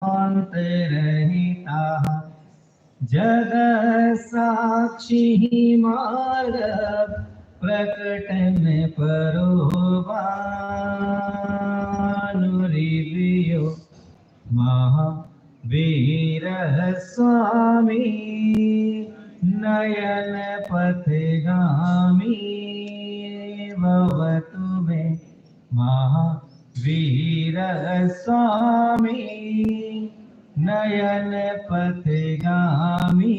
रहता जग साक्षी मार्ग प्रकट में परोबानुरिवियो महावीर स्वामी नयन पथगामी भवतु मे महावीर स्वामी नयन पथगामी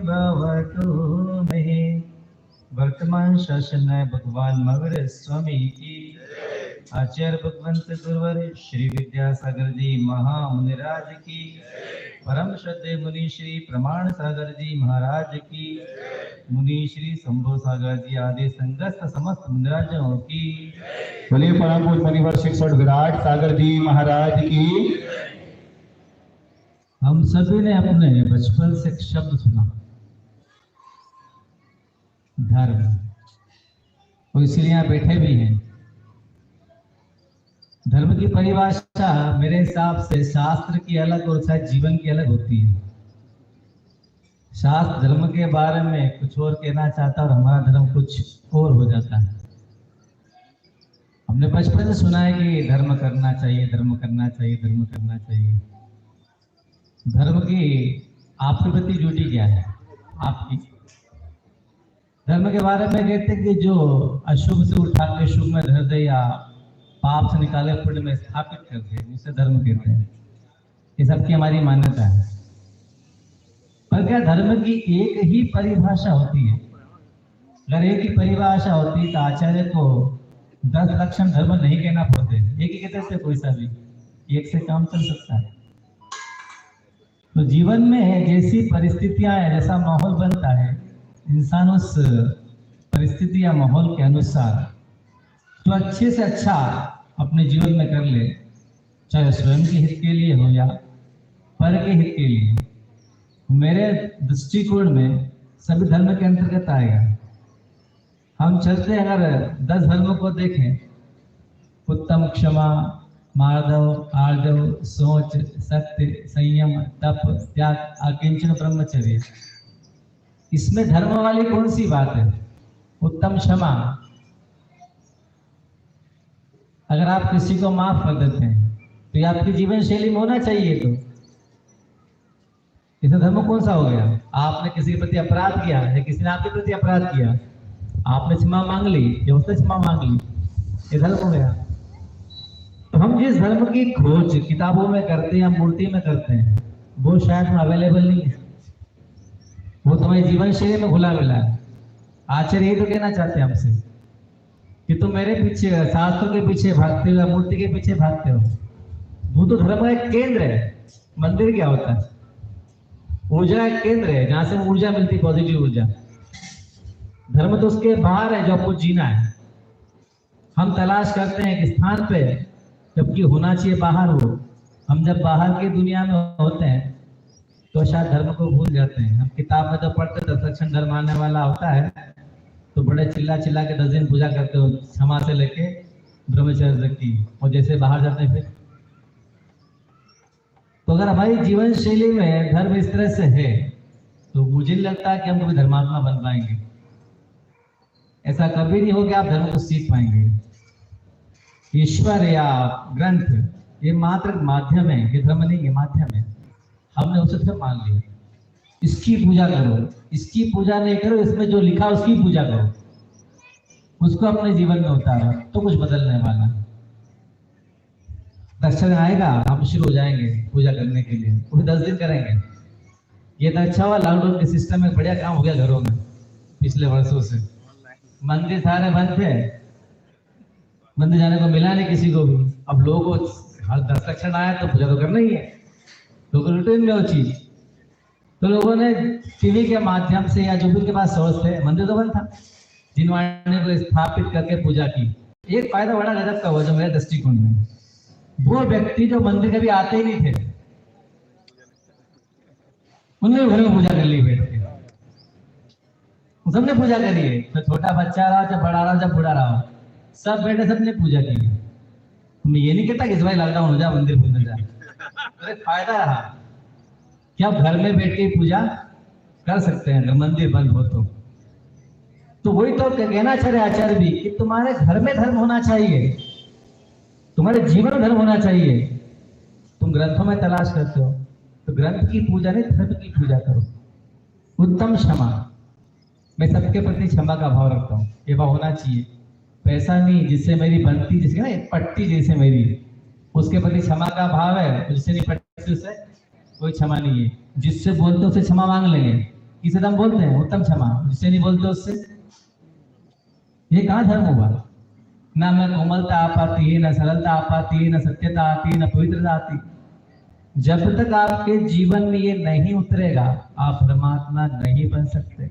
भवतु मे। वर्तमान शासन भगवान महावीर स्वामी की, आचार्य भगवंत गुरुवर श्री विद्यासागर जी महामुनिराज की, परम श्रद्धेय मुनि श्री प्रमाण सागर जी महाराज की, मुनि श्री शंभु सागर जी आदि संगस्त समस्त मुनिराजों की, बोलिए परम पूज्य मुनिवर शिक्षक विराट सागर जी महाराज की। हम सभी ने अपने बचपन से एक शब्द सुना, धर्म, और इसलिए यहाँ बैठे भी हैं। धर्म की परिभाषा मेरे हिसाब से शास्त्र की अलग और शायद जीवन की अलग होती है। शास्त्र धर्म के बारे में कुछ और कहना चाहता है और हमारा धर्म कुछ और हो जाता है। हमने बचपन से सुना है कि धर्म करना चाहिए, धर्म करना चाहिए, धर्म करना चाहिए। धर्म की आपके प्रति ड्यूटी क्या है आपकी? धर्म के बारे में कहते हैं कि जो अशुभ से उठा के शुभ में धर दे या पाप से निकाले पुण्य में स्थापित कर दे, उसे धर्म कहते हैं। ये सबकी हमारी मान्यता है। पर क्या धर्म की एक ही परिभाषा होती है? अगर एक ही परिभाषा होती तो आचार्य को 10 लक्षण धर्म नहीं कहना पड़ते, एक ही कहते थे, कोई सा भी एक से काम चल सकता है। तो जीवन में जैसी परिस्थितियां हैं, जैसा माहौल बनता है, इंसान उस परिस्थिति या माहौल के अनुसार तो अच्छे से अच्छा अपने जीवन में कर ले, चाहे स्वयं के हित के लिए हो या पर के हित के लिए। मेरे दृष्टिकोण में सभी धर्म के अंतर्गत आएगा। हम चलते हैं, अगर 10 धर्मों को देखें, उत्तम, क्षमा, मार्दव, आर्जव, सोच, सत्य, संयम, तप, त्याग, अकिंचन, ब्रह्मचर्य, इसमें धर्म वाली कौन सी बात है? उत्तम क्षमा। अगर आप किसी को माफ कर देते हैं तो ये आपकी जीवन शैली में होना चाहिए। तो इसे धर्म कौन सा हो गया? आपने किसी के प्रति अपराध किया है, किसी ने आपके प्रति अपराध किया, आपने क्षमा मांग ली या उसने क्षमा मांग ली, ये धर्म हो गया। तो हम जिस धर्म की खोज किताबों में करते हैं या मूर्ति में करते हैं, वो शायद अवेलेबल नहीं है, वो तुम्हारी जीवन शैली में घुला मिला है। आचार्य ये तो कहना चाहते हैं हमसे कि तुम मेरे पीछे, शास्त्रों के पीछे भागते हो या मूर्ति के पीछे भागते हो। वो तो धर्म का एक केंद्र है। मंदिर क्या होता है? ऊर्जा एक केंद्र है, जहां से ऊर्जा मिलती, पॉजिटिव ऊर्जा। धर्म तो उसके बाहर है जो आपको जीना है। हम तलाश करते हैं कि स्थान पे, जबकि होना चाहिए बाहर हो। हम जब बाहर की दुनिया में होते हैं तो शायद धर्म को भूल जाते हैं। हम किताब में तो पढ़ते 10 लक्षण धर्म आने वाला होता है तो बड़े चिल्ला चिल्ला के 10 दिन पूजा करते हो, क्षमा से लेके ब्रह्मचर्य की, और जैसे बाहर जाते हैं फिर। तो अगर हमारी जीवन शैली में धर्म इस तरह से है तो मुझे नहीं लगता कि हम कभी धर्मात्मा बन पाएंगे। ऐसा कभी नहीं हो कि आप धर्म को सीख पाएंगे। ईश्वर या ग्रंथ ये मात्र माध्यम है, ये धर्म नहीं है, माध्यम है। हमने उसे धर्म मान लिया। इसकी पूजा करो, इसकी पूजा नहीं करो, इसमें जो लिखा उसकी पूजा करो, उसको अपने जीवन में उतारो तो कुछ बदलने वाला। दक्षिण आएगा, हम शुरू हो जाएंगे पूजा करने के लिए, वो 10 दिन करेंगे। ये तो अच्छा हुआ लॉकडाउन के सिस्टम में बढ़िया काम हो गया घरों में पिछले वर्षों से। मंदिर सारे बंद थे, मंदिर जाने को मिला नहीं किसी को भी। अब लोगों को हर 10 लक्षण आया तो पूजा तो करना ही है, लोगों रूटीन में वो चीज। तो लोगों ने टीवी के माध्यम से या जो भी उनके पास सोर्स थे, मंदिर तो बंद था, जिनवाने को स्थापित करके पूजा की। एक फायदा बड़ा गजब का हुआ जो मेरे दृष्टिकोण में, वो व्यक्ति जो मंदिर कभी आते ही नहीं थे, उन्होंने घर में पूजा कर ली बैठ के। सबने पूजा करी है, तो छोटा बच्चा रहा, जब बड़ा रहा, जब बूढ़ा रहा, सब बैठे, सबने पूजा की। मैं ये नहीं कहता कि इस भाई लॉकडाउन हो जाए, मंदिर खुल जाए, अरे फायदा रहा कि आप घर में बैठ के पूजा कर सकते हैं अगर मंदिर बंद हो तो वही तो कहना चाह रहे आचार्य भी कि तुम्हारे घर में धर्म होना चाहिए, तुम्हारे जीवन में धर्म होना चाहिए। तुम ग्रंथों में तलाश करते हो तो ग्रंथ की पूजा नहीं, धर्म की पूजा करो। उत्तम क्षमा, मैं सबके प्रति क्षमा का भाव रखता हूँ, ये भाव होना चाहिए। पैसा नहीं, जिससे मेरी बनती, जिसकी ना एक पट्टी जैसे मेरी, उसके प्रति क्षमा का भाव है। जिससे नहीं पट्टी उससे कोई क्षमा नहीं है। जिससे बोलते उससे क्षमा मांग लेंगे, किसे हम बोलते हैं उत्तम क्षमा, जिससे नहीं बोलते उससे, ये कहाँ धर्म हुआ? ना मैं कोमलता आ पाती है, ना सरलता आ पाती है, ना सत्यता आती है, ना पवित्रता आती। जब तक आपके जीवन में ये नहीं उतरेगा, आप परमात्मा नहीं बन सकते।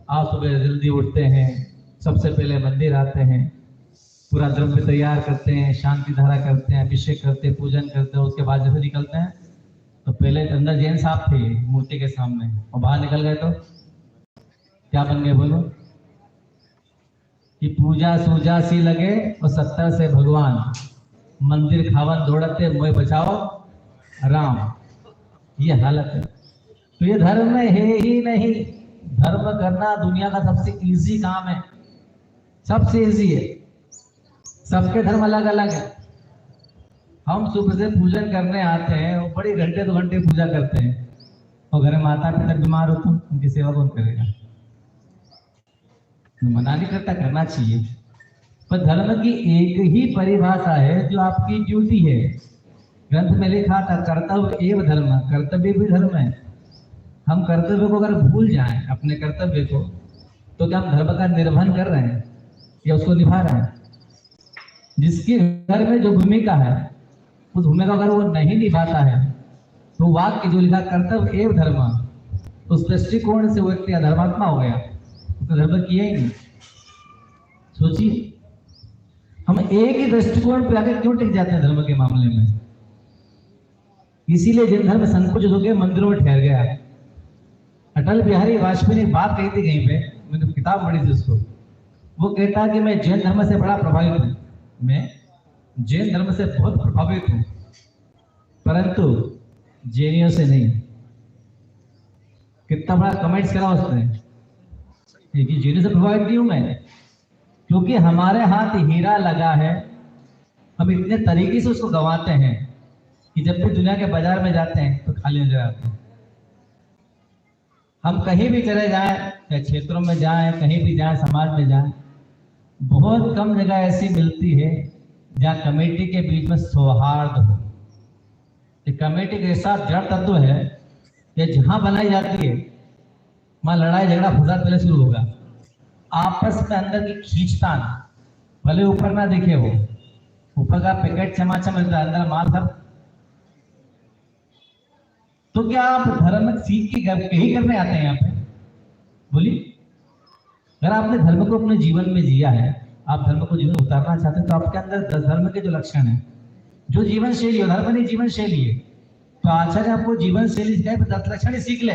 आप सुबह जल्दी उठते हैं, सबसे पहले मंदिर आते हैं, पूरा द्रव्य तैयार करते हैं, शांति धारा करते हैं, अभिषेक करते हैं, पूजन करते हैं। उसके बाद जैसे निकलते हैं तो पहले अंदर जैन साहब थे मूर्ति के सामने, और बाहर निकल गए तो क्या बन गए बोलो? कि पूजा सूजा सी लगे और 70 से भगवान, मंदिर खावन दौड़ते, मोह बचाओ राम, ये हालत है। तो ये धर्म में है ही नहीं। धर्म करना दुनिया का सबसे इजी काम है, सबसे इजी है। सबके धर्म अलग अलग है। हम सुबह से पूजन करने आते हैं, वो बड़ी घंटे 2 घंटे पूजा करते हैं, और घर में माता पिता बीमार हो तो उनकी सेवा कौन करेगा? मना नहीं करता, करना चाहिए, पर धर्म की एक ही परिभाषा है जो आपकी ड्यूटी है। ग्रंथ में लिखा था कर्तव्य एवं धर्म, कर्तव्य भी धर्म है। हम कर्तव्य को अगर भूल जाएं, अपने कर्तव्य को, तो क्या हम धर्म का निर्वहन कर रहे हैं या उसको निभा रहे हैं? जिसके घर में जो भूमिका है, उस भूमिका अगर वो नहीं निभाता है तो वाक्य जो लिखा कर्तव्य एवं धर्म, उस दृष्टिकोण से वो व्यक्ति अधर्मात्मा हो गया, उसने धर्म किया ही नहीं। सोचिए, हम एक ही दृष्टिकोण पे आकर क्यों टिक जाते हैं धर्म के मामले में? इसीलिए जैन धर्म संकुचित होकर मंदिरों में ठहर गया। अटल बिहारी वाजपेयी ने एक बात कही थी कहीं पे, मैंने किताब पढ़ी थी उसको। वो कहता कि मैं जैन धर्म से बड़ा प्रभावित हूँ, मैं जैन धर्म से बहुत प्रभावित हूँ, परंतु जैनियों से नहीं। कितना बड़ा कमेंट्स करा उसने कि जैनियों से प्रभावित नहीं हूं मैं, क्योंकि हमारे हाथ हीरा लगा है। हम इतने तरीके से उसको गंवाते हैं कि जब भी दुनिया के बाजार में जाते हैं तो खाली नजर आते हैं। हम कहीं भी चले जाएं, या क्षेत्रों में जाएं, कहीं भी जाएं, समाज में जाएं, बहुत कम जगह ऐसी मिलती है जहाँ कमेटी के बीच में सौहार्द हो। कमेटी के साथ जड़ तत्व है कि जहाँ बनाई जाती है वहाँ लड़ाई झगड़ा फसाद पहले शुरू होगा। आपस में अंदर की खींचतान, भले ऊपर ना दिखे, वो ऊपर का पैकेट चमाचा मिलता है, अंदर माल सब। तो क्या आप धर्म सीख के ही करने आते हैं यहाँ पे? बोलिए, अगर आपने धर्म को अपने जीवन में जिया है, आप धर्म को जीवन में उतारना चाहते हैं, तो आपके अंदर धर्म के जो लक्षण है, जो जीवन शैली, धर्म नहीं जीवन शैली है। तो आचार्य आपको जीवन शैली सिखाए, 10 लक्षण ही सीख ले,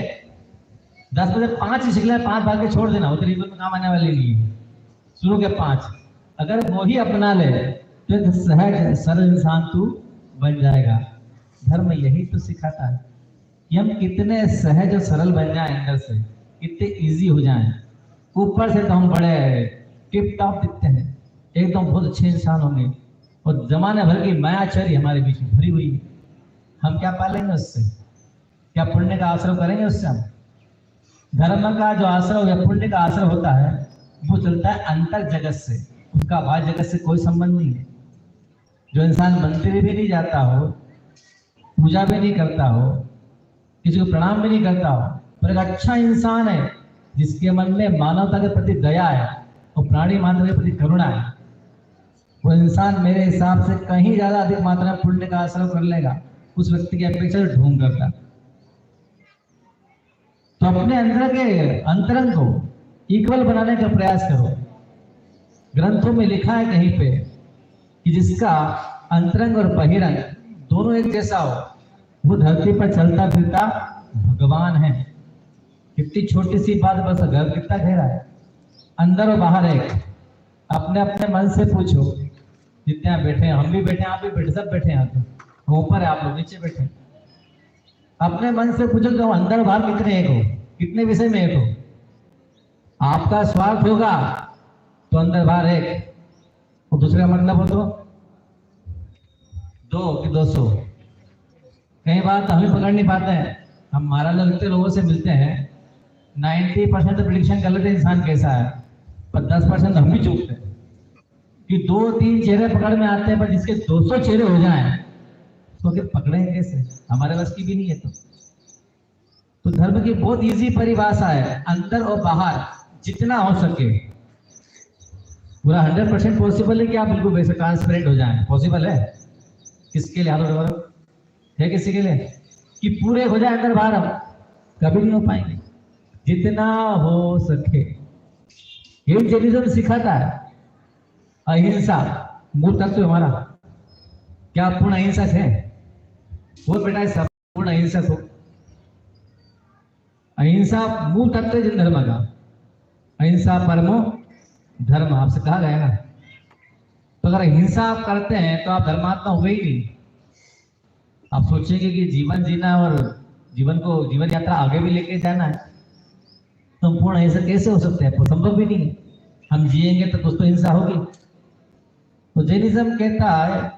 10 में से 5 ही सीख ले, 5 भाग के छोड़ देना, वो तो जीवन में काम आने वाले नहीं है। शुरू के 5 अगर वो ही अपना ले तो एक सहज सरल इंसान तू बन जाएगा। धर्म यही तो सिखाता है कि हम कितने सहज और सरल बन जाएं, अंदर से कितने इजी हो जाएं। ऊपर से तो हम बड़े टिप टॉप दिखते हैं, एकदम बहुत अच्छे इंसान होंगे, और जमाने भर की मायाचरी हमारे बीच में भरी हुई है। हम क्या पालेंगे उससे? क्या पुण्य का आश्रय करेंगे उससे? हम धर्म का जो आश्रय या पुण्य का आश्रय होता है वो चलता है अंतर जगत से, उसका बाह्य जगत से कोई संबंध नहीं है। जो इंसान मंदिर भी नहीं जाता हो, पूजा भी नहीं करता हो, किसी को प्रणाम भी नहीं करता हो, पर एक अच्छा इंसान है जिसके मन में मानवता के प्रति दया है और प्राणी मात्र के प्रति करुणा है, वो इंसान मेरे हिसाब से कहीं ज्यादा अधिक मात्रा में पुण्य का आश्रय कर लेगा उस व्यक्ति की अपेक्षा ढूंढ करता। तो अपने अंदर के अंतरंग को इक्वल बनाने का प्रयास करो। ग्रंथों में लिखा है कहीं पे कि जिसका अंतरंग और बहिरंग दोनों एक जैसा हो, वो धरती पर चलता फिरता भगवान है। कितनी छोटी सी बात, बस घर कितना गहरा है, अंदर और बाहर एक। अपने अपने मन से पूछो, जितने बैठे हैं, हम भी बैठे हैं, आप भी बैठे, सब बैठे हैं, तो ऊपर है, आप लोग नीचे बैठे। अपने मन से पूछो कि अंदर बाहर कितने एक हो, कितने विषय में एक हो। आपका स्वार्थ होगा तो अंदर बाहर एक, और दूसरे का मतलब हो तो 2 कि 200। कई बार तो हम ही पकड़ नहीं पाते हैं। हम महाराज लगते लोगों से मिलते हैं, 90% तो प्रिडिक्शन कर लेते हैं इंसान कैसा है, पर 10% हम भी चूकते हैं कि 2-3 चेहरे पकड़ में आते हैं, पर जिसके 200 चेहरे हो जाएं तो फिर पकड़ेंगे कैसे? हमारे बस की भी नहीं है। तो धर्म की बहुत इजी परिभाषा है, अंदर और बाहर जितना हो सके। पूरा 100% पॉसिबल है कि आप बिल्कुल वैसे ट्रांसपेरेंट हो जाएं? पॉसिबल है? किसके लिए? हाथ उठाओ। है किसी के लिए कि पूरे हो जाए अंदर बाहर? हम कभी नहीं हो पाएंगे। जितना हो सके। ये जैनिज्म सिखाता है अहिंसा मूल तत्व हमारा। क्या आप पूर्ण अहिंसक है? वो बेटा सब पूर्ण अहिंसक हो। अहिंसा मूल तत्व है जिन धर्म का। अहिंसा परमो धर्म आपसे कहा गया ना। तो अगर हिंसा आप करते हैं तो आप धर्मात्मा हुए ही नहीं। आप सोचेंगे कि जीवन जीना और जीवन यात्रा आगे भी लेके जाना है, तो पूर्ण अहिंसा कैसे हो सकते हैं? संभव भी नहीं है। हम जिएंगे तो कुछ तो हिंसा होगी। तो जैनिज्म कहता है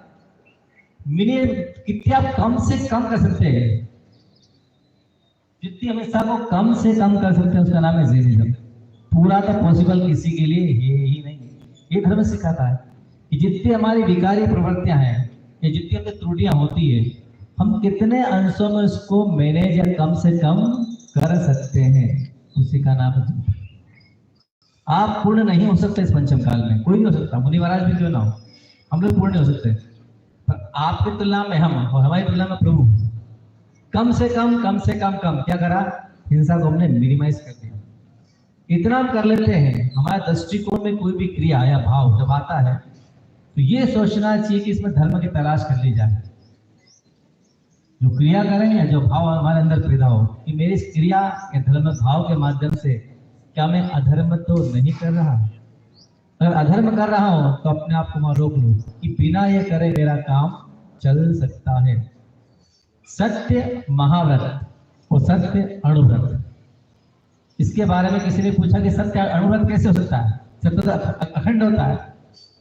मिनिमम कितनी आप कम से कम कर सकते हैं, जितनी हिंसा को कम से कम कर सकते हैं, उसका नाम है जैनिज्म। पूरा तो पॉसिबल किसी के लिए है ही नहीं। ये धर्म सिखाता है कि जितनी हमारी विकारी प्रवृत्तियां हैं या जितनी हमें त्रुटियां होती है, हम कितने अंशों में उसको मैनेज या कम से कम कर सकते हैं, उसी का नाम है। आप पूर्ण नहीं हो सकते इस पंचम काल में, कोई नहीं हो सकता, मुनि महाराज भी क्यों ना हो, हम लोग पूर्ण नहीं हो सकते। पर आपकी तुलना में हम और हमारी तुलना में प्रभु कम से कम क्या करा? हिंसा को हमने मिनिमाइज कर दिया। इतना हम कर लेते हैं, हमारे दृष्टिकोण में कोई भी क्रिया या भाव जब आता है तो ये सोचना चाहिए कि इसमें धर्म की तलाश कर ली जाए। जो क्रिया करें या जो भाव हमारे अंदर पैदा हो कि मेरी इस क्रिया या धर्म भाव के माध्यम से क्या मैं अधर्म तो नहीं कर रहा? अगर अधर्म कर रहा हूं तो अपने आप को मैं रोक लूं कि बिना ये करे मेरा काम चल सकता है। सत्य महाव्रत और सत्य अणुव्रत, इसके बारे में किसी ने पूछा कि सत्य अणुव्रत कैसे हो सकता है? सत्य तो अखंड होता है।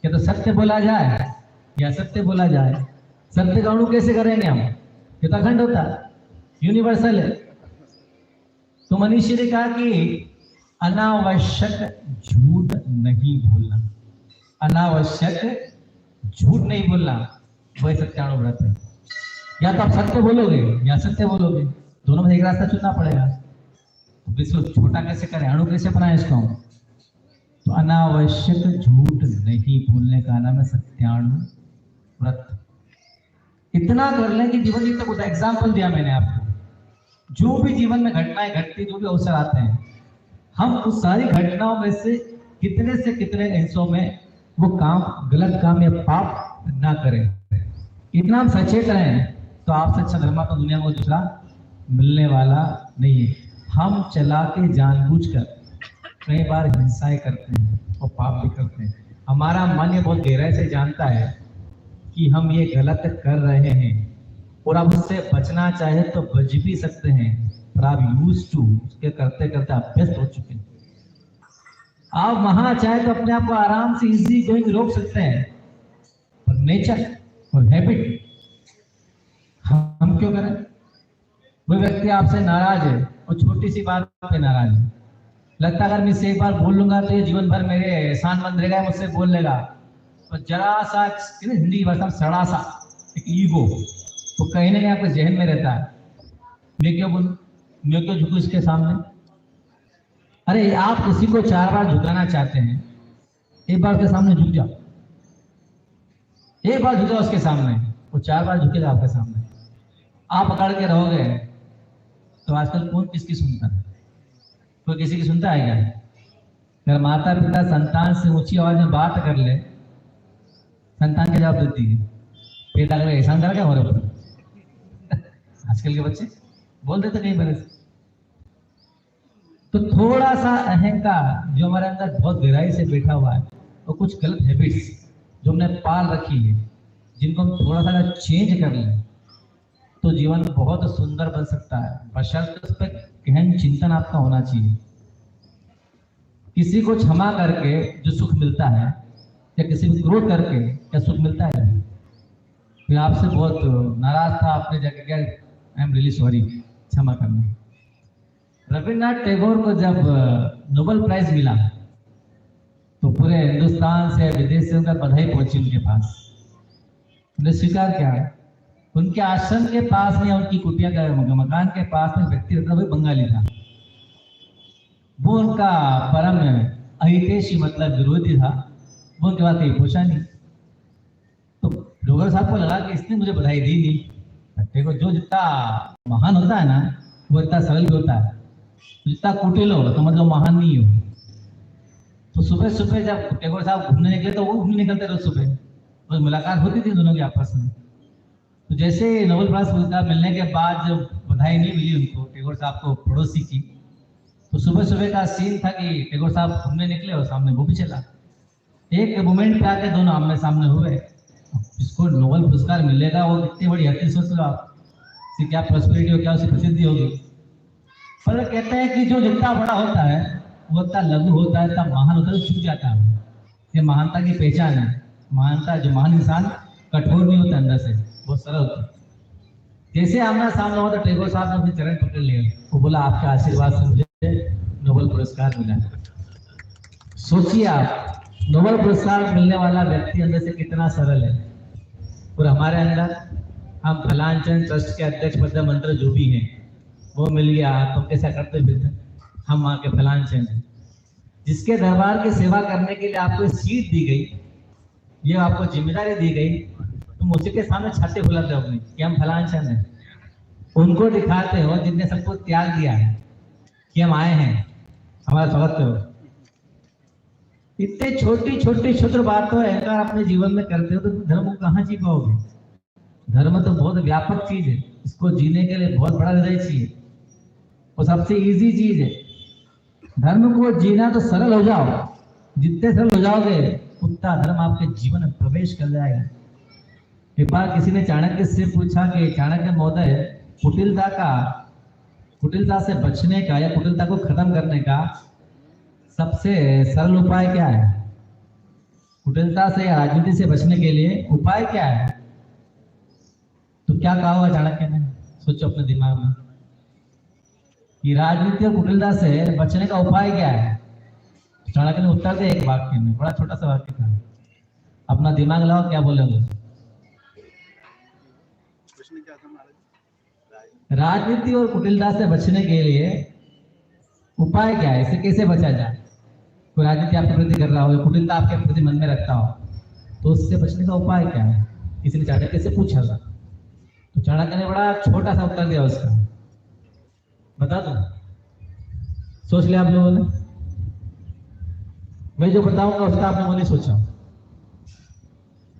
क्या तो सत्य बोला जाए या सत्य बोला जाए? सत्य का अणु कैसे करेंगे हम? ये तो अखंड होता है, यूनिवर्सल है। तो मनीषी ने कहा कि अनावश्यक झूठ नहीं बोलना, अनावश्यक झूठ नहीं बोलना, वही सत्यानुव्रत है। या तो आप सत्य बोलोगे या सत्य बोलोगे, दोनों में एक रास्ता चुनना पड़ेगा। तो विश्व छोटा कैसे करें, अणु कैसे बनाए इसको? तो अनावश्यक झूठ नहीं बोलने का नाम है सत्यानुव्रत। इतना कर लें कि जीवन एक तक एग्जाम्पल दिया मैंने आपको, जो भी जीवन में घटनाएं घटती, जो भी अवसर आते हैं, हम उस सारी घटनाओं में से कितने हिस्सों में वो काम, गलत काम या पाप ना करें। इतना हम सचेत रहें तो आपसे अच्छा धर्मात्मा दुनिया में दूसरा मिलने वाला नहीं है। हम चला के जानबूझकर कई बार हिंसाएं करते हैं और पाप भी करते हैं। हमारा मन ये बहुत गहराई से जानता है कि हम ये गलत कर रहे हैं और आप उससे बचना चाहे तो बच भी सकते हैं, पर आप यूज टू उसके करते करते अभ्यस्त हो चुके हैं। आप वहां चाहे तो अपने आप को आराम से इजी गोइंग रोक सकते हैं, पर नेचर और हैबिट हम क्यों करें? वो व्यक्ति आपसे नाराज है और छोटी सी बात पे नाराज है, लगता है अगर मैं इससे एक बार बोल लूंगा तो ये जीवन भर मेरे एहसान मंद रहेगा, मुझसे बोल लेगा। तो जरा सा हिंदी की भाषा में सड़ा सा एक ईगो तो कहीं ना कहीं आपके जहन में रहता है, मैं क्यों बोलूं, मैं क्यों झुकूं इसके सामने? अरे आप किसी को 4 बार झुकाना चाहते हैं, एक बार उसके सामने झुक जाओ, एक बार झुका उसके सामने, वो 4 बार झुकेगा आपके सामने। आप पकड़ के रहोगे तो आजकल कौन किसकी सुनता है? कोई किसी की सुनता है क्या? अगर माता पिता संतान से ऊंची आवाज में बात कर ले, संतान क्या जवाब देती है? पेट अगर एहसान कर क्या हमारे ऊपर? आजकल के बच्चे बोल देते कई बार। तो थोड़ा सा अहंकार जो हमारे अंदर बहुत गहराई से बैठा हुआ है, और कुछ गलत हैबिट्स जो हमने पाल रखी है, जिनको हम थोड़ा सा चेंज कर लें तो जीवन बहुत सुंदर बन सकता है, बशर्ते उस पर गहन चिंतन आपका होना चाहिए। किसी को क्षमा करके जो सुख मिलता है, या किसी को क्रोध करके क्या सुख मिलता है? फिर आपसे बहुत नाराज था, आपने जाके क्या, आई एम रियली सॉरी, क्षमा करना। रविन्द्रनाथ टैगोर को जब नोबेल प्राइज मिला तो पूरे हिंदुस्तान से, विदेश से उनका बधाई पहुंची उनके पास। उन्हें स्वीकार किया। उनके आश्रम के पास में, उनकी कुटिया का मकान के पास में व्यक्ति रहता, वो बंगाली था। वो उनका परम अहितैषी, मतलब विरोधी था। वो उनके बाद कहीं पूछा नहीं। तो डोगर साहब को लगा कि इसने मुझे बधाई दी नहीं। देखो, जो जितना महान होता है ना, वो इतना सरल भी होता है। जितना कुटिल हो तो मतलब महान नहीं हो। तो सुबह सुबह जब टैगोर साहब घूमने निकले तो वो घूमने निकलते रोज सुबह, और मुलाकात होती थी दोनों की आपस में। तो जैसे नोबेल प्राइज पुरस्कार मिलने के बाद जब बधाई नहीं मिली उनको, टैगोर साहब को, पड़ोसी की, तो सुबह सुबह का सीन था कि टैगोर साहब घूमने निकले और सामने वो भी चला। एक मोमेंट पे आके दोनों आमने सामने हुए। जिसको नोबेल पुरस्कार मिलेगा वो कितनी बड़ी हस्ती, सोच लो आप, क्या प्रॉस्पेरिटी हो, क्या उसकी प्रसिद्धि होगी। पर कहते हैं कि जो जितना बड़ा होता है वो इतना लघु होता है, इतना महान होता है, छूट जाता है। ये महानता की पहचान है। महानता, जो महान इंसान कठोर नहीं होता अंदर से, बहुत सरल होता है। जैसे आमना सामना हुआ तो टैगोर साहब ने अपने चरण पकड़ लिए। वो बोला, आपके आशीर्वाद से मुझे नोबेल पुरस्कार मिला। सोचिए आप, नोबेल पुरस्कार मिलने वाला व्यक्ति अंदर से कितना सरल है। और हमारे अंदर, हम फलानचंद ट्रस्ट के अध्यक्ष पद मंत्र जो भी हैं, वो मिल गया तो कैसा करते फिरते, हम वहाँ के फलानचंद हैं। जिसके दरबार की सेवा करने के लिए आपको सीट दी गई, ये आपको जिम्मेदारी दी गई, तुम उसी के सामने छाते फुलाते हो अपनी कि हम फलानचंद हैं। उनको दिखाते हो जिनने सबको त्याग दिया है कि हम आए हैं, हमारा स्वागत करो। इतने छोटी छोटी क्षुद्र बातों अहंकार अपने जीवन में करते हो तो धर्म को कहाँ जी पाओगे? धर्म तो बहुत व्यापक चीज है, इसको जीने के लिए बहुत बड़ा हृदय चाहिए, वो सबसे इजी चीज है। धर्म को जीना तो सरल हो जाओ, जितने सरल हो जाओगे उतना धर्म आपके जीवन में प्रवेश कर जाएगा। एक बार किसी ने चाणक्य से पूछा कि चाणक्य महोदय, कुटिलता से बचने का या कुटिलता को खत्म करने का सबसे सरल उपाय क्या है? कुटिलता से या राजनीति से बचने के लिए उपाय क्या है? तो क्या कहा होगा चाणक्य ने? सोचो अपने दिमाग में कि राजनीति और कुटिलता से बचने का उपाय क्या है। चाणक्य ने उत्तर दिया एक वाक्य में, बड़ा छोटा सा वाक्य था। अपना दिमाग लाओ, क्या बोलेंगे? राजनीति और कुटिलता से बचने के लिए उपाय क्या है? इसे कैसे बचा जाए? कोई राजनीति आपके प्रति कर रहा हो, कुटिलता आपके प्रति मन में रखता हो, तो उससे बचने का उपाय क्या है? किसी ने चाणक्य से पूछा था, तो चाणक्य ने बड़ा छोटा सा उत्तर दिया उसका। बता दो, सोच लिया आप लोगों ने? मैं जो बताऊंगा उसका आप लोगों ने सोचा।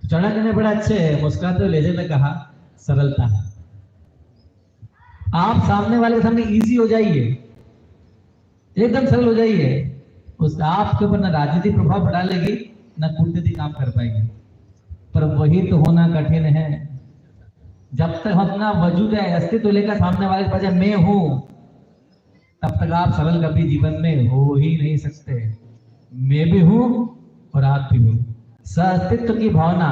तो चाणक्य ने बड़ा अच्छे मुस्कुराते हुए लहजे में कहा, सरलता। आप सामने वाले के सामने इजी हो जाइए, एकदम सरल हो जाइए, उस आपके ऊपर ना राजनीतिक प्रभाव डालेगी, ना कूटनीति काम कर पाएगी। पर वही तो होना कठिन है। जब तक हम अपना वजूद है, अस्तित्व लेकर सामने वाले के पास मैं हूं, तब तक आप सरल कभी जीवन में हो ही नहीं सकते। मैं भी हूं और आप भी हो। अस्तित्व की भावना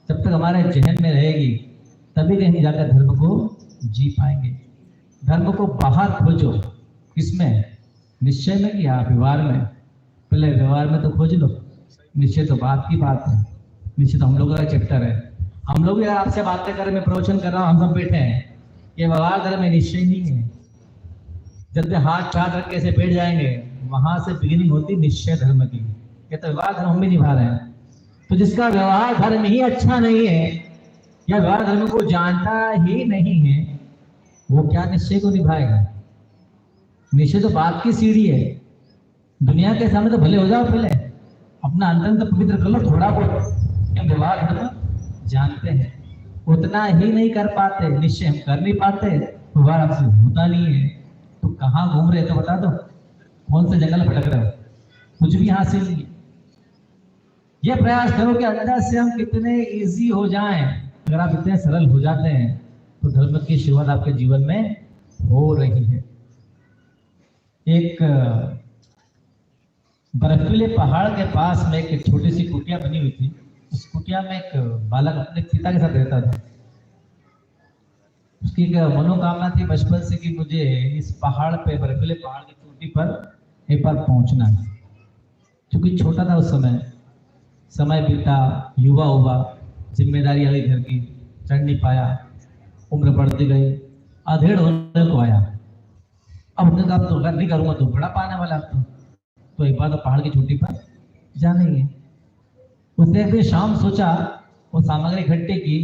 जब तक हमारे जहन में रहेगी, तभी कहीं जाकर धर्म को जी पाएंगे। धर्म को बाहर खोजो, किसमें? निश्चय में या व्यवहार में? पहले व्यवहार में तो खोज लो। निश्चय तो बात की बात है, निश्चय तो हम लोगों का चैप्टर है। हम लोग यार आपसे बातें कर रहे, मैं प्रवचन कर रहा हूँ, हम सब बैठे हैं, ये व्यवहार धर्म में निश्चय नहीं है। जब हाथ चार रख के ऐसे बैठ जाएंगे, वहां से बिगिनिंग होती निश्चय धर्म की। ये तो व्यवहार धर्म हम भी निभा रहे हैं। तो जिसका व्यवहार धर्म ही अच्छा नहीं है या व्यवहार धर्म को जानता ही नहीं है, वो क्या निश्चय को निभाएगा? निश्चय तो बात की सीढ़ी है। दुनिया के सामने तो भले हो जाओ, पहले अपना अंतर तो पवित्र कर लो थोड़ा बहुत। क्या व्यवहार धर्म जानते हैं, उतना ही नहीं कर पाते, निश्चय हम कर नहीं पाते, व्यवहार आपसे होता नहीं है। तो कहाँ घूम रहे तो बता दो, कौन से जंगल भटक रहे हो? कुछ भी हासिल नहीं। ये प्रयास करो कि अंदर से हम कितने इजी हो जाएं। अगर आप इतने सरल हो जाते हैं तो धर्म की शुरुआत आपके जीवन में हो रही है। एक बर्फीले पहाड़ के पास में एक छोटी सी कुटिया बनी हुई थी। उस कुटिया में एक बालक अपने पिता के साथ रहता था। उसकी एक मनोकामना थी बचपन से कि मुझे इस पहाड़ पे, बर्फीले पहाड़ की चोटी पर एक बार पहुंचना है। क्योंकि छोटा था उस समय बीता, युवा हुआ, जिम्मेदारी आई घर की, चढ़ नहीं पाया, उम्र बढ़ती गई, अधेड़ होने को आया। अब उसने कहा तो नहीं करूंगा तो बड़ा पाने वाला अब तो एक बार तो पहाड़ की चोटी पर जाना ही है। उसने एक दिन शाम सोचा, वो सामग्री इकट्ठी की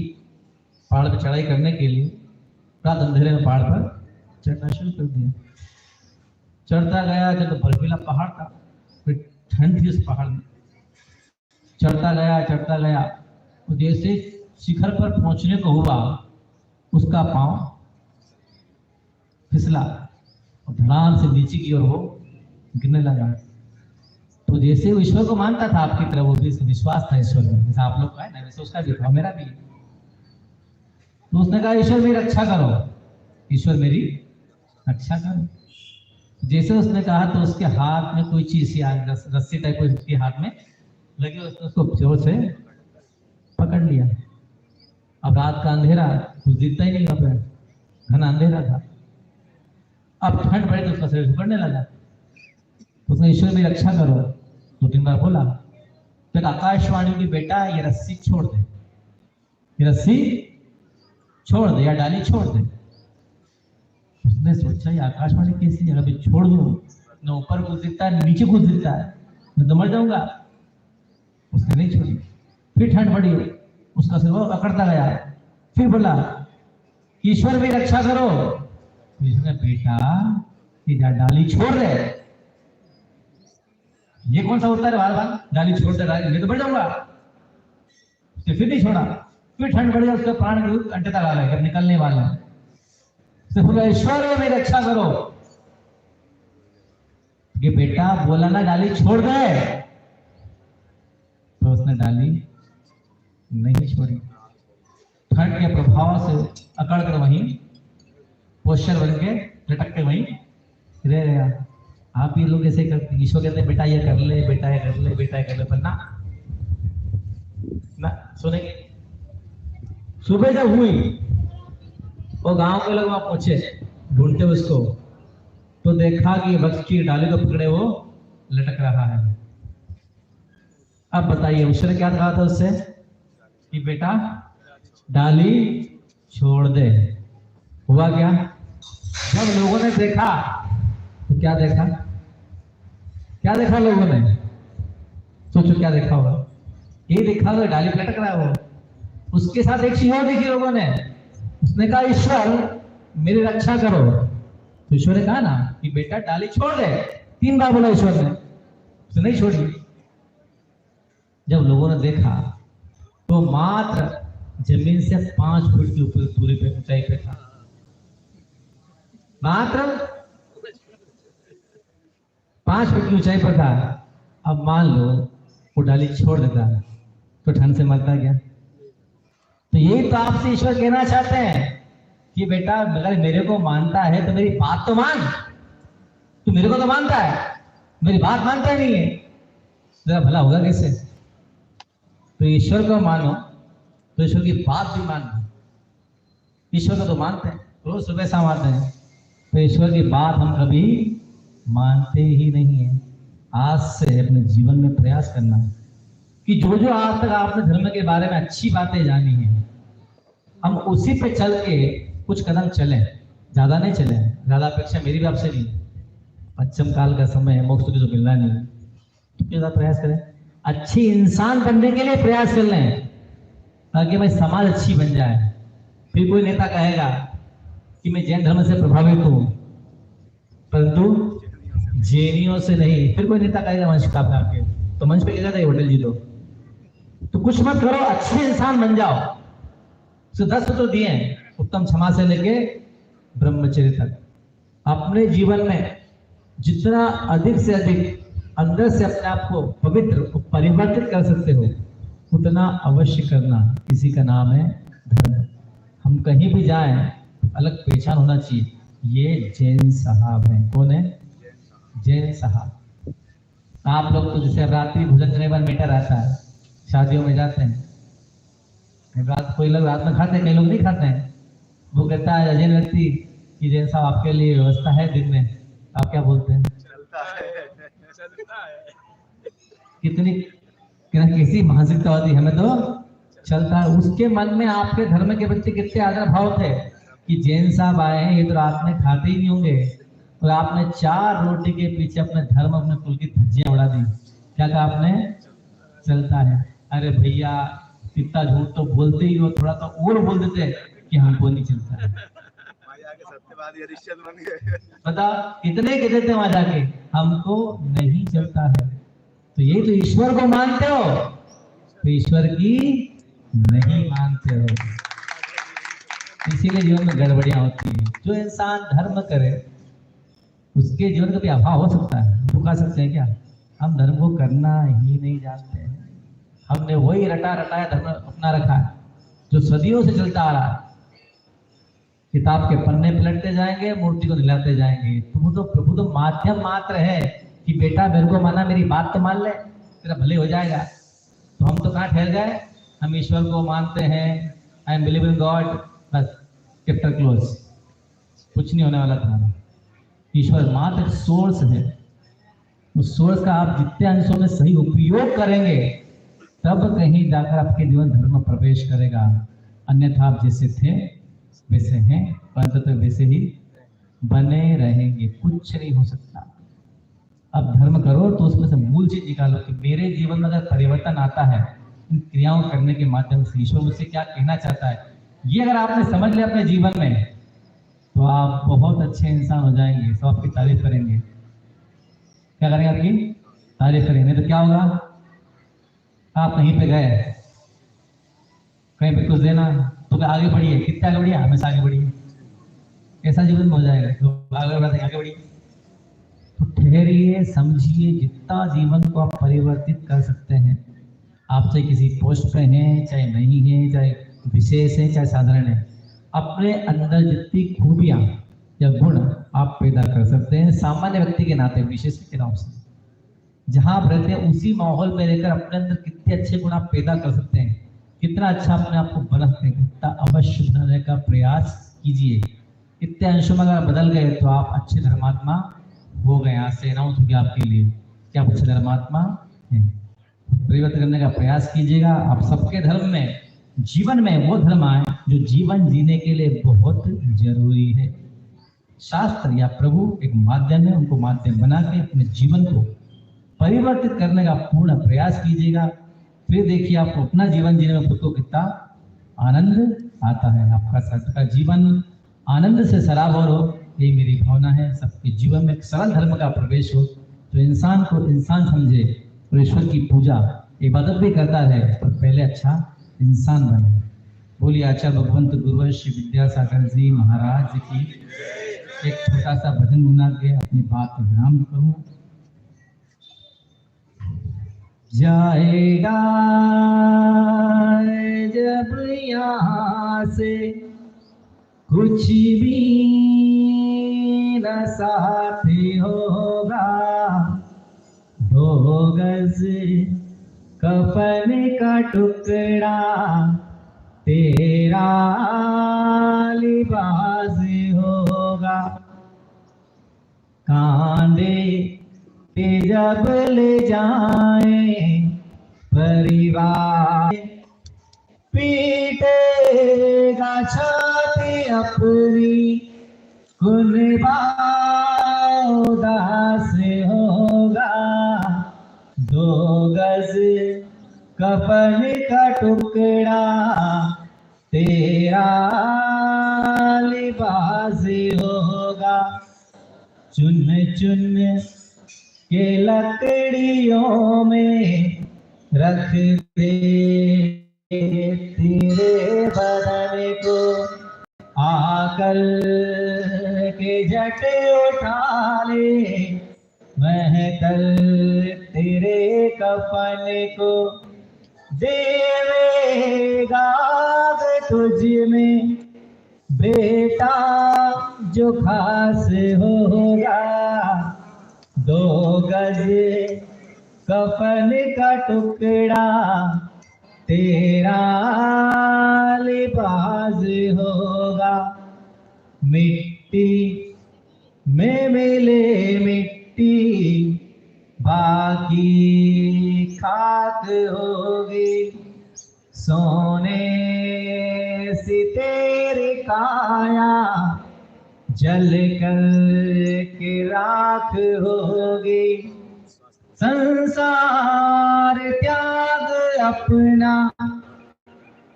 पहाड़ पर चढ़ाई करने के लिए। रात अंधेरे में पहाड़ पर चढ़ना शुरू कर दिया। चढ़ता गया, जब बर्फीला पहाड़ था, फिर ठंड थी उस पहाड़ में। चढ़ता गया, तो जैसे शिखर पर पहुंचने को हुआ, उसका पांव फिसला और धड़ाम से नीचे की ओर वो गिरने लगा। तो जैसे वो ईश्वर को मानता था आपकी तरह, वो भी विश्वास था ईश्वर में, जैसा आप लोग का है ना, वैसे उसका भी था, मेरा भी। तो उसने कहा ईश्वर मेरी रक्षा करो, ईश्वर मेरी रक्षा करो। जैसे उसने कहा तो उसके हाथ में कोई चीज, रस्सी टाइप उसके हाथ में लगी, उसने उसको जोर से पकड़ लिया। अब रात का अंधेरा, कुछ दिखता ही नहीं, वहां पे घना अंधेरा था। अब ठंड पड़ी तो उसका शरीर सुखड़ने लगा। उसने ईश्वर मेरी रक्षा करो 2-3 बार बोला। फिर आकाशवाणी की, बेटा ये रस्सी छोड़ दे, ये रस्सी छोड़ दे या डाली छोड़ दे। उसने सोचा ये आकाशवाणी कैसी है, अभी छोड़ दूं, न ऊपर कुछ दिखता है नीचे कुछ दिखता है, मैं तो मर जाऊंगा। उसने नहीं छोड़ी। फिर ठंड पड़ी, उसका सिर वो अकड़ता गया। फिर बोला ईश्वर भी रक्षा करो। इसने बेटा ये डाली छोड़ दे, ये कौन सा होता है बार बार डाली छोड़ दे, मैं तो मर जाऊंगा। फिर नहीं छोड़ा। फिर ठंड बढ़ गया, उसके प्राण अंटे तक आ गए, निकलने वाले हैं। ईश्वर मेरी रक्षा करो। ये बेटा बोला ना डाली छोड़ दे, तो उसने डाली नहीं छोड़ी। ठंड के प्रभाव से अकड़ कर वहीं पोस्टर बन के लटक के वहीं रह गया। आप ये लोग ऐसे करते, ईश्वर कहते हैं बेटा ये कर ले, बेटा ये कर ले, बेटा ये कर ले, पर ना सुनेंगे। सुबह जब हुई, वो गांव के लोग वहां पहुंचे ढूंढते उसको, तो देखा कि वृक्ष की डाली को पकड़े वो लटक रहा है। अब बताइए ईश्वर ने क्या कहा था उससे कि बेटा डाली छोड़ दे। हुआ क्या? जब लोगों ने देखा तो क्या देखा? क्या देखा लोगों ने? सोचो क्या देखा होगा। ये देखा होगा डाली लटक रहा है वो। उसके साथ एक चीज और देखी लोगों ने। उसने कहा ईश्वर मेरी रक्षा करो। तो ईश्वर ने कहा ना कि बेटा डाली छोड़ दे। 3 बार बोला ईश्वर ने, उसने नहीं छोड़ी। जब लोगों ने देखा तो मात्र जमीन से 5 फुट की ऊपर दूरी पे, ऊंचाई पे था। मात्र 5 फुट की ऊंचाई पर था। अब मान लो वो डाली छोड़ देता तो ठंड से मरता क्या? तो यही तो आपसे ईश्वर कहना चाहते हैं कि बेटा अगर मेरे को मानता है तो मेरी बात तो मान। तू मेरे को तो मानता है, मेरी बात मानता ही नहीं है, जरा भला होगा कैसे? तो ईश्वर को मानो तो ईश्वर की बात भी मानो। ईश्वर को तो मानते हैं, रोज सुबह शाम आते हैं, तो ईश्वर की बात हम कभी मानते ही नहीं है। आज से अपने जीवन में प्रयास करना है कि जो जो आज तक आपने धर्म के बारे में अच्छी बातें जानी है, हम उसी पे चल के कुछ कदम चलें। ज्यादा नहीं चले, ज्यादा अपेक्षा मेरी भी आपसे नहीं। पश्चिम काल का समय है, मोक्ष तो मिलना नहीं, तो क्यों प्रयास करें? अच्छी इंसान बनने के लिए प्रयास कर लें ताकि भाई समाज अच्छी बन जाए। फिर कोई नेता कहेगा कि मैं जैन धर्म से प्रभावित हूं, परंतु जैनियों से नहीं। फिर कोई नेता कहेगा मंच का आपके, तो मंच पे कहेगा था होटल जी तो कुछ मत करो, अच्छे इंसान बन जाओ। 10 तो दिए हैं, उत्तम क्षमा से लेके ब्रह्मचर्य तक। अपने जीवन में जितना अधिक से अधिक अंदर से अपने आप को पवित्र परिवर्तित कर सकते हो उतना अवश्य करना। इसी का नाम है धर्म। हम कहीं भी जाएं अलग पहचान होना चाहिए, ये जैन साहब हैं। कौन है? जैन साहब। आप लोग तो जैसे रात्रि भोजन करने के बाद मीठा रहता है, शादियों में जाते हैं, रात कोई लोग रात में खाते हैं, कई लोग नहीं खाते हैं। वो कहता है जैन व्यक्ति कि जैन साहब आपके लिए व्यवस्था है दिन में, आप क्या बोलते हैं? चलता है। कितनी कैसी मानसिकता होती है, हमें तो चलता है। उसके मन में आपके धर्म के प्रति कितने आदर भाव थे कि जैन साहब आए हैं, ये तो रात में खाते ही नहीं होंगे, और आपने 4 रोटी के पीछे अपने धर्म अपने कुल की धज्जियां उड़ा दी। क्या कहा आपने? चलता है। अरे भैया इतना झूठ तो बोलते ही हो, थोड़ा तो और बोल देते कि हमको नहीं चलता है। भाई आगे सत्यवादी हरिश्चंद्र बन गए। बता कितने कहते थे वहां जाके हमको नहीं चलता है। तो यही तो ईश्वर को मानते हो, तो ईश्वर की नहीं मानते हो, इसीलिए जीवन में गड़बड़ियां होती है। जो इंसान धर्म करे उसके जीवन का भी अभाव हो सकता है। रुका सकते हैं क्या? हम धर्म को करना ही नहीं जानते हैं। हमने वही रटा रटाया धर्म अपना रखा है जो सदियों से चलता आ रहा है। किताब के पन्ने पलटते जाएंगे, मूर्ति को हिलाते जाएंगे। प्रभु तो माध्यम मात्र है कि बेटा मेरे को माना, मेरी बात तो मान ले, तेरा भले हो जाएगा। तो हम तो कहाँ ठहर गए? हम ईश्वर को मानते हैं, I am believe in God, बस चैप्टर क्लोज, कुछ नहीं होने वाला तुम्हारा। ईश्वर मात्र सोर्स है। उस सोर्स का आप जितने अंशों में सही उपयोग करेंगे तब कहीं जाकर आपके जीवन धर्म प्रवेश करेगा। अन्यथा आप जैसे थे वैसे हैं, परंतु तो वैसे ही बने रहेंगे, कुछ नहीं हो सकता। अब धर्म करो तो उसमें से मूल चीज निकालो कि मेरे जीवन में अगर परिवर्तन आता है इन क्रियाओं करने के माध्यम से, ईश्वर मुझसे क्या कहना चाहता है, ये अगर आपने समझ लिया अपने जीवन में तो आप बहुत अच्छे इंसान हो जाएंगे। सब आपकी तारीफ करेंगे। क्या करेंगे? आपकी तारीफ करेंगे। तो क्या होगा? आप कहीं पे गए, कहीं पे कुछ देना तो आगे बढ़िए, कितना आगे बढ़िए, हमेशा आगे बढ़िए, ऐसा जीवन में हो जाएगा। तो आगे बढ़ते आगे बढ़िए। तो ठहरिए, समझिए, जितना जीवन को आप परिवर्तित कर सकते हैं। आप चाहे किसी पोस्ट पे हैं, चाहे नहीं है, चाहे विशेष है, चाहे साधारण है, अपने अंदर जितनी खूबियां या गुण आप पैदा कर सकते हैं सामान्य व्यक्ति के नाते, विशेष के नाम से जहां आप रहते हैं उसी माहौल में रहकर अपने अंदर कितने अच्छे गुण आप पैदा कर सकते हैं, कितना अच्छा अपने आप को बना सकते हैं, कितना अवश्य बनाने का प्रयास कीजिए। इतने अंशों में अगर बदल गए तो आप अच्छे धर्मात्मा हो गए। आज से अनाउंस हो गया आपके लिए कि आप अच्छे धर्मात्मा हैं। परिवर्तन करने का प्रयास कीजिएगा। आप सबके धर्म में, जीवन में वो धर्म आए जो जीवन जीने के लिए बहुत जरूरी है। शास्त्र या प्रभु एक माध्यम है, उनको माध्यम बना के अपने जीवन को परिवर्तित करने का पूर्ण प्रयास कीजिएगा। फिर देखिए आपको अपना जीवन जीने में खुद को कितना आनंद आता है। आपका सबका जीवन आनंद से सराबोर हो, यही मेरी भावना है। सबके जीवन में एक सरल धर्म का प्रवेश हो, तो इंसान को इंसान समझे और ईश्वर की पूजा इबादत भी करता रहे, पर पहले अच्छा इंसान बने। बोलिए आचार्य भगवंत गुरुवर श्री विद्यासागर जी महाराज की। एक छोटा सा भजन गुना के अपनी बात को विराम करूं। जाएगा जब यहाँ से कुछ भी न साथी होगा, 2 गज कफन का टुकड़ा तेरा लिबास होगा। कांधे पे जब ले जाए परिवार, पीटेगा छाती अपनी, कुर्बा उदास होगा। 2 गज कफन का टुकड़ा तेरा लिबास होगा। चुन चुन के लकड़ियों में रख दे तेरे बदन को, आकर के झट उठा ले महतर तेरे कफन को। देवेगा तुझ में बेटा जो खास होगा, 2 गज कफन का टुकड़ा तेरा लिबास होगा। मिट्टी में मिले मिट्टी, बाकी खाक होगी। सोने से तेरी काया जल कर के राख होगी। संसार त्याग अपना,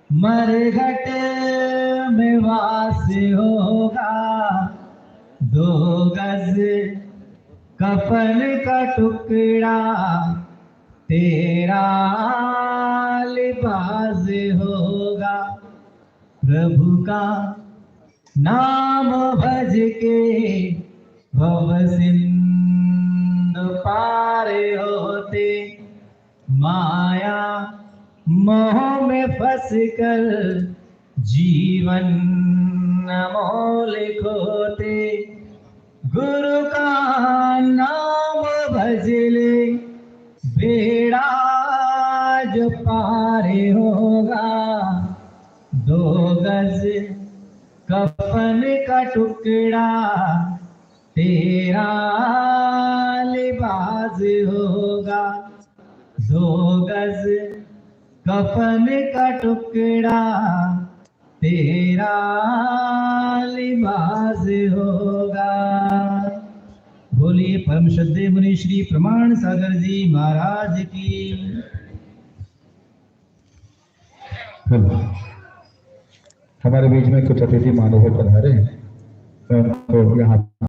मरघट में वास होगा। 2 गज कफन का टुकड़ा तेरा लिबास होगा। प्रभु का नाम भज के भव सिंधु पार होते, माया मोह में फंस कर जीवन अमोल खोते। गुरु का नाम भज ले, बेड़ा जो पार होगा। 2 गज कफन का टुकड़ा तेरा लिबास होगा। 2 गज कफन का टुकड़ा तेरा लिबास होगा। बोलिए परम श्रद्धेय मुनि श्री प्रमाण सागर जी महाराज की। हमारे बीच में कुछ अतिथि मानव पधारे हैं, तो उनको यहाँ